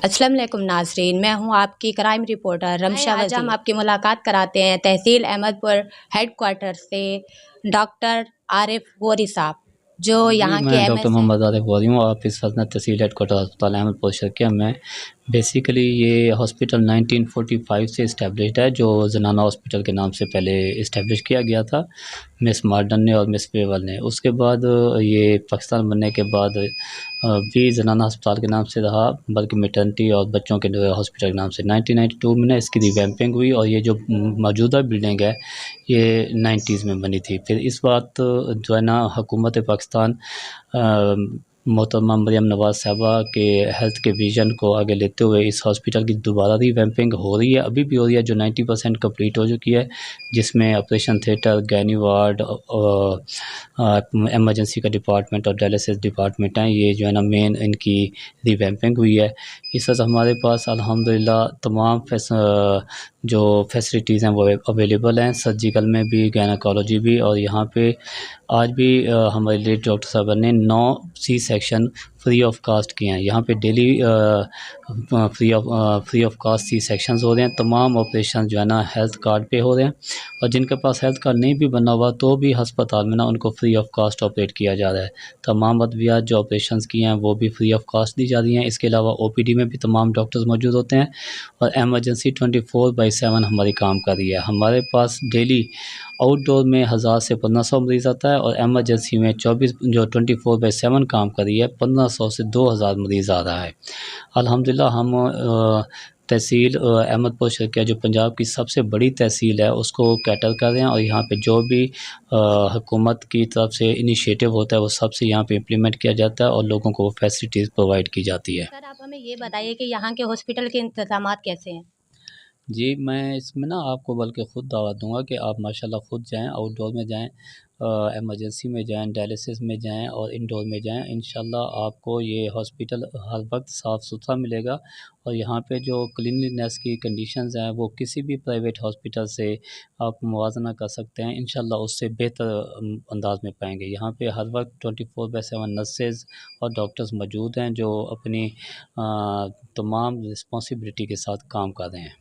अस्सलाम वालेकुम नाज़रीन, मैं हूँ आपकी क्राइम रिपोर्टर रमशा वज़ीर। आज हम आपकी मुलाकात कराते हैं तहसील अहमदपुर हेड क्वार्टर से डॉक्टर आरिफ गोरी साहब, जो यहाँ के मैं डॉक्टर MS हैं। मोहम्मद आरिफ बोल रही हूँ। आप इस वक्त तहसील हेड क्वार्टर अस्पताल अहमदपुर शर्किया में। बेसिकली ये हॉस्पिटल 1945 से इस्टेब्लिश्ड है, जो ज़नाना हॉस्पिटल के नाम से पहले इस्टेब्लिश किया गया था मिस मार्डन ने और मिस वेवल ने। उसके बाद ये पाकिस्तान बनने के बाद भी ज़नाना अस्पताल के नाम से रहा, बल्कि मेटर्निटी और बच्चों के हॉस्पिटल के नाम से। 1992 में ना इसकी रिवैम्पिंग हुई और ये जो मौजूदा बिल्डिंग है ये 90s में बनी थी। फिर इस बात जो है ना हुकूमत पाकिस्तान मोहतरमा मरियम नवाज़ साहबा के हेल्थ के विज़न को आगे लेते हुए इस हॉस्पिटल की दोबारा रिवैम्पिंग हो रही है, अभी भी हो रही है, जो 90% कंप्लीट हो चुकी है, जिसमें ऑपरेशन थिएटर, गैनी वार्ड, एमरजेंसी का डिपार्टमेंट और डायलिसिस डिपार्टमेंट हैं। ये जो है ना मेन इनकी रिवैम्पिंग हुई है। इस वक्त हमारे पास अल्हम्दुलिल्लाह तमाम जो फैसिलिटीज़ हैं वो अवेलेबल हैं, सर्जिकल में भी, गायनेकोलॉजी भी। और यहाँ पे आज भी हमारे लेडी डॉक्टर साहब ने 9 C section free of cost किए हैं। यहाँ पे daily free of cost C sections हो रहे हैं। तमाम ऑपरेशन जो है ना हेल्थ कार्ड पे हो रहे हैं, और जिनके पास हेल्थ कार्ड नहीं भी बना हुआ तो भी हस्पताल में ना उनको फ्री ऑफ कास्ट ऑपरेट किया जा रहा है। तमाम अद्वियात जो ऑपरेशन किए हैं वो भी फ्री ऑफ कास्ट दी जा रही हैं। इसके अलावा OPD में भी तमाम डॉक्टर्स मौजूद होते हैं, और एमरजेंसी 24/7 हमारी काम कर रही है। हमारे पास डेली आउटडोर में 1000 से 1500 मरीज़ आता है, और एमरजेंसी में 24/7 काम कर रही है, 1500 से 2000 मरीज़ आ रहा है। अल्हम्दुलिल्लाह हम तहसील अहमदपुर शर्किया जो पंजाब की सबसे बड़ी तहसील है उसको कैटर कर रहे हैं, और यहाँ पे जो भी हुकूमत की तरफ से इनिशिएटिव होता है वो सबसे यहाँ पे इम्प्लीमेंट किया जाता है, और लोगों को वो फैसिलिटीज़ प्रोवाइड की जाती है। सर, आप हमें ये बताइए कि यहाँ के हॉस्पिटल के इंतज़ामात कैसे हैं? जी, मैं इसमें ना आपको बल्कि ख़ुद दावत दूँगा कि आप माशाल्लाह ख़ुद जाएँ, आउटडोर में जाएँ, एमरजेंसी में जाएँ, डायलिसिस में जाएँ और इंडोर में जाएँ। इंशाल्लाह आपको ये हॉस्पिटल हर वक्त साफ़ सुथरा मिलेगा, और यहाँ पे जो क्लीनलीनेस की कंडीशंस हैं वो किसी भी प्राइवेट हॉस्पिटल से आप मुवाज़ना कर सकते हैं, इंशाल्लाह उससे बेहतर अंदाज़ में पाएँगे। यहाँ पे हर वक्त 24/7 नर्सेज़ और डॉक्टर्स मौजूद हैं, जो अपनी तमाम रिस्पॉन्सिबिलिटी के साथ काम कर रहे हैं।